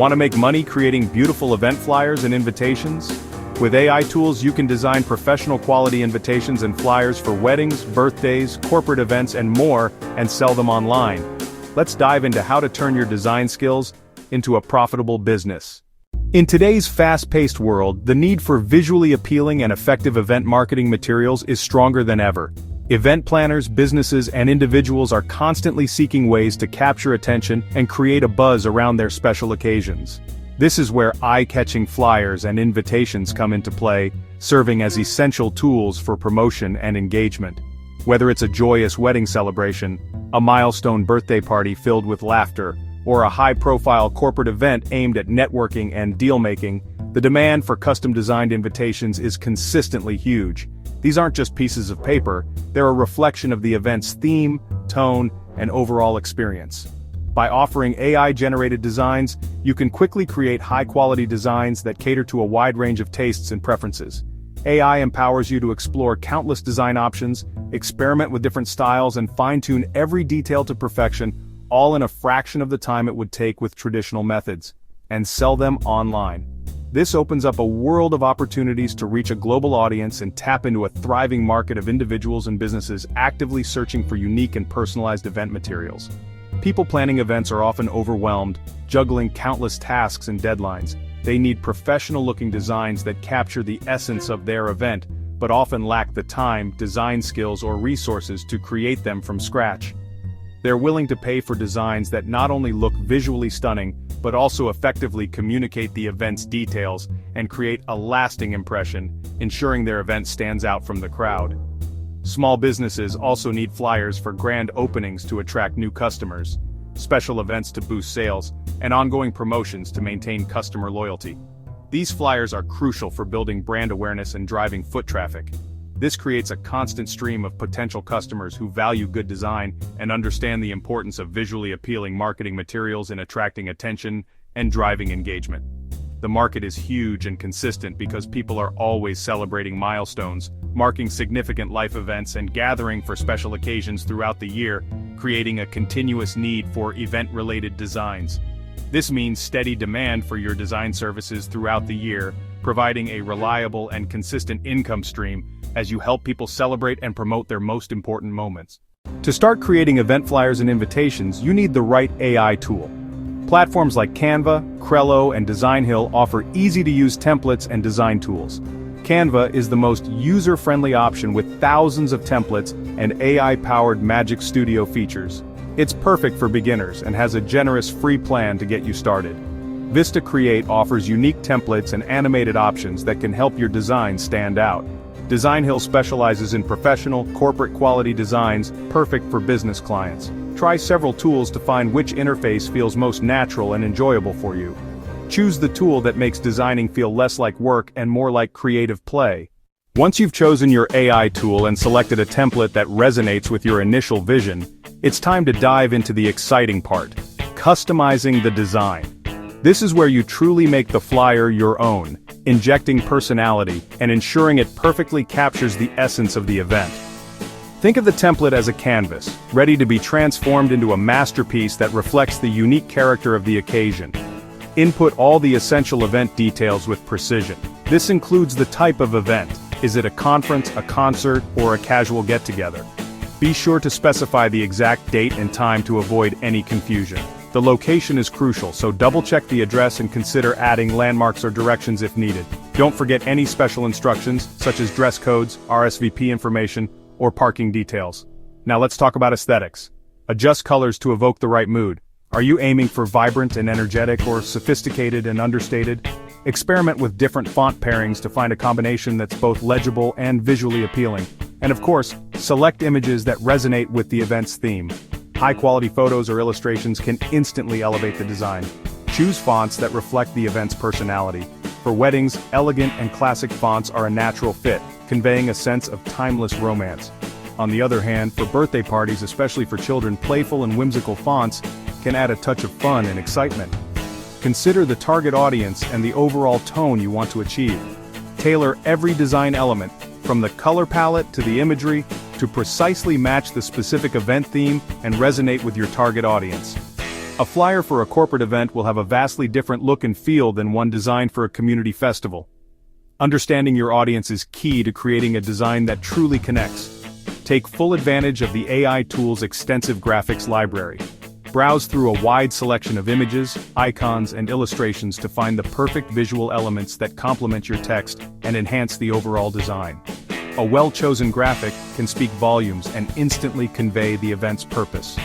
Want to make money creating beautiful event flyers and invitations? With AI tools, you can design professional quality invitations and flyers for weddings, birthdays, corporate events, and more, and sell them online. Let's dive into how to turn your design skills into a profitable business. In today's fast-paced world, the need for visually appealing and effective event marketing materials is stronger than ever. Event planners, businesses, and individuals are constantly seeking ways to capture attention and create a buzz around their special occasions. This is where eye-catching flyers and invitations come into play, serving as essential tools for promotion and engagement. Whether it's a joyous wedding celebration, a milestone birthday party filled with laughter, or a high-profile corporate event aimed at networking and deal-making, the demand for custom-designed invitations is consistently huge. These aren't just pieces of paper, they're a reflection of the event's theme, tone, and overall experience. By offering AI-generated designs, you can quickly create high-quality designs that cater to a wide range of tastes and preferences. AI empowers you to explore countless design options, experiment with different styles, and fine-tune every detail to perfection, all in a fraction of the time it would take with traditional methods, and sell them online. This opens up a world of opportunities to reach a global audience and tap into a thriving market of individuals and businesses actively searching for unique and personalized event materials. People planning events are often overwhelmed, juggling countless tasks and deadlines. They need professional-looking designs that capture the essence of their event, but often lack the time, design skills, or resources to create them from scratch. They're willing to pay for designs that not only look visually stunning, but also effectively communicate the event's details and create a lasting impression, ensuring their event stands out from the crowd. Small businesses also need flyers for grand openings to attract new customers, special events to boost sales, and ongoing promotions to maintain customer loyalty. These flyers are crucial for building brand awareness and driving foot traffic. This creates a constant stream of potential customers who value good design and understand the importance of visually appealing marketing materials in attracting attention and driving engagement. The market is huge and consistent because people are always celebrating milestones, marking significant life events, and gathering for special occasions throughout the year, creating a continuous need for event-related designs. This means steady demand for your design services throughout the year, providing a reliable and consistent income stream as you help people celebrate and promote their most important moments. To start creating event flyers and invitations, you need the right AI tool. Platforms like Canva, Crello, and DesignHill offer easy-to-use templates and design tools. Canva is the most user-friendly option with thousands of templates and AI-powered Magic Studio features. It's perfect for beginners and has a generous free plan to get you started. Vista Create offers unique templates and animated options that can help your design stand out. DesignHill specializes in professional, corporate-quality designs, perfect for business clients. Try several tools to find which interface feels most natural and enjoyable for you. Choose the tool that makes designing feel less like work and more like creative play. Once you've chosen your AI tool and selected a template that resonates with your initial vision, it's time to dive into the exciting part: customizing the design. This is where you truly make the flyer your own, injecting personality and ensuring it perfectly captures the essence of the event. Think of the template as a canvas, ready to be transformed into a masterpiece that reflects the unique character of the occasion. Input all the essential event details with precision. This includes the type of event. Is it a conference, a concert, or a casual get-together? Be sure to specify the exact date and time to avoid any confusion. The location is crucial, so double-check the address and consider adding landmarks or directions if needed. Don't forget any special instructions, such as dress codes, RSVP information, or parking details. Now let's talk about aesthetics. Adjust colors to evoke the right mood. Are you aiming for vibrant and energetic, or sophisticated and understated? Experiment with different font pairings to find a combination that's both legible and visually appealing. And of course, select images that resonate with the event's theme. High-quality photos or illustrations can instantly elevate the design. Choose fonts that reflect the event's personality. For weddings, elegant and classic fonts are a natural fit, conveying a sense of timeless romance. On the other hand, for birthday parties, especially for children, playful and whimsical fonts can add a touch of fun and excitement. Consider the target audience and the overall tone you want to achieve. Tailor every design element, from the color palette to the imagery, to precisely match the specific event theme and resonate with your target audience. A flyer for a corporate event will have a vastly different look and feel than one designed for a community festival. Understanding your audience is key to creating a design that truly connects. Take full advantage of the AI tool's extensive graphics library. Browse through a wide selection of images, icons, and illustrations to find the perfect visual elements that complement your text and enhance the overall design. A well-chosen graphic can speak volumes and instantly convey the event's purpose.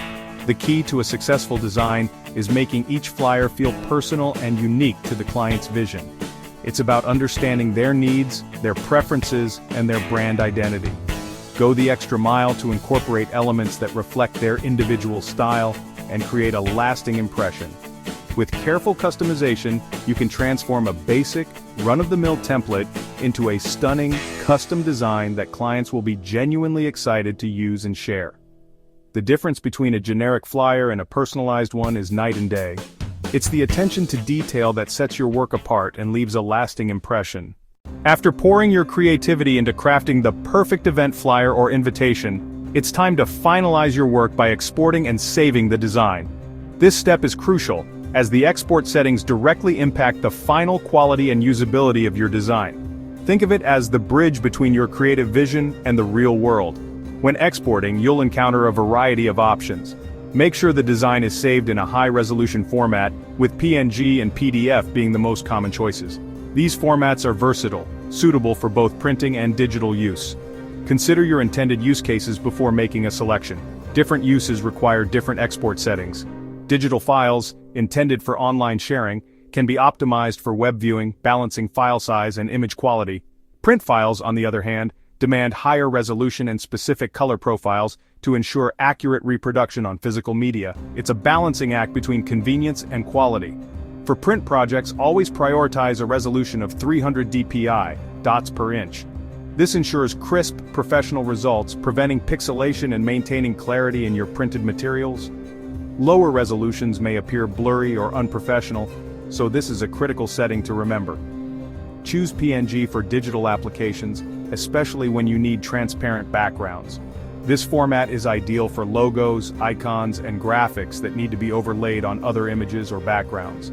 The key to a successful design is making each flyer feel personal and unique to the client's vision. It's about understanding their needs, their preferences, and their brand identity. Go the extra mile to incorporate elements that reflect their individual style and create a lasting impression. With careful customization, you can transform a basic, run-of-the-mill template into a stunning, custom design that clients will be genuinely excited to use and share. The difference between a generic flyer and a personalized one is night and day. It's the attention to detail that sets your work apart and leaves a lasting impression. After pouring your creativity into crafting the perfect event flyer or invitation, it's time to finalize your work by exporting and saving the design. This step is crucial, as the export settings directly impact the final quality and usability of your design. Think of it as the bridge between your creative vision and the real world. When exporting, you'll encounter a variety of options. Make sure the design is saved in a high-resolution format, with PNG and PDF being the most common choices. These formats are versatile, suitable for both printing and digital use. Consider your intended use cases before making a selection. Different uses require different export settings. Digital files, intended for online sharing, can be optimized for web viewing, balancing file size and image quality. Print files, on the other hand, demand higher resolution and specific color profiles to ensure accurate reproduction on physical media. It's a balancing act between convenience and quality. For print projects, always prioritize a resolution of 300 dpi, dots per inch. This ensures crisp, professional results, preventing pixelation and maintaining clarity in your printed materials. Lower resolutions may appear blurry or unprofessional, so this is a critical setting to remember. Choose PNG for digital applications, especially when you need transparent backgrounds. This format is ideal for logos, icons, and graphics that need to be overlaid on other images or backgrounds.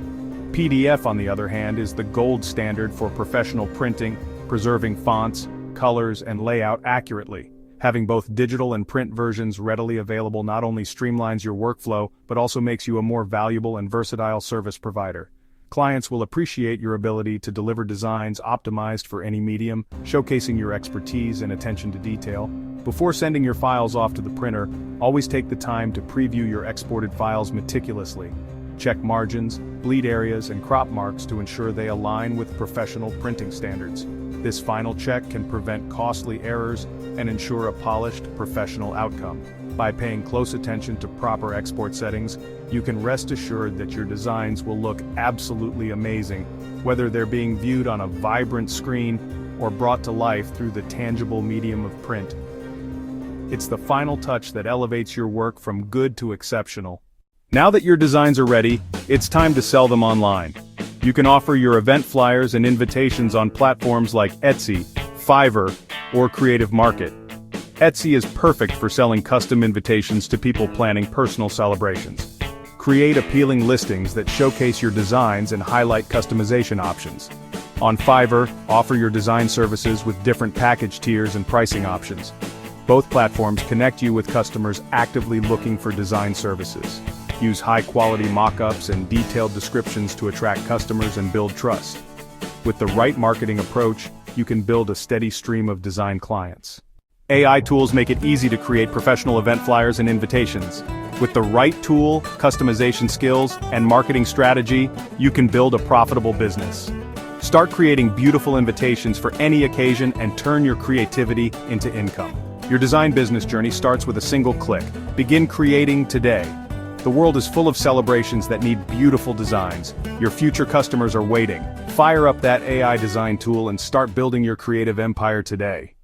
PDF, on the other hand, is the gold standard for professional printing, preserving fonts, colors, and layout accurately. Having both digital and print versions readily available not only streamlines your workflow, but also makes you a more valuable and versatile service provider. Clients will appreciate your ability to deliver designs optimized for any medium, showcasing your expertise and attention to detail. Before sending your files off to the printer, always take the time to preview your exported files meticulously. Check margins, bleed areas, and crop marks to ensure they align with professional printing standards. This final check can prevent costly errors and ensure a polished, professional outcome. By paying close attention to proper export settings, you can rest assured that your designs will look absolutely amazing, whether they're being viewed on a vibrant screen or brought to life through the tangible medium of print. It's the final touch that elevates your work from good to exceptional. Now that your designs are ready, it's time to sell them online. You can offer your event flyers and invitations on platforms like Etsy, Fiverr, or Creative Market. Etsy is perfect for selling custom invitations to people planning personal celebrations. Create appealing listings that showcase your designs and highlight customization options. On Fiverr, offer your design services with different package tiers and pricing options. Both platforms connect you with customers actively looking for design services. Use high-quality mock-ups and detailed descriptions to attract customers and build trust. With the right marketing approach, you can build a steady stream of design clients. AI tools make it easy to create professional event flyers and invitations. With the right tool, customization skills, and marketing strategy, you can build a profitable business. Start creating beautiful invitations for any occasion and turn your creativity into income. Your design business journey starts with a single click. Begin creating today. The world is full of celebrations that need beautiful designs. Your future customers are waiting. Fire up that AI design tool and start building your creative empire today.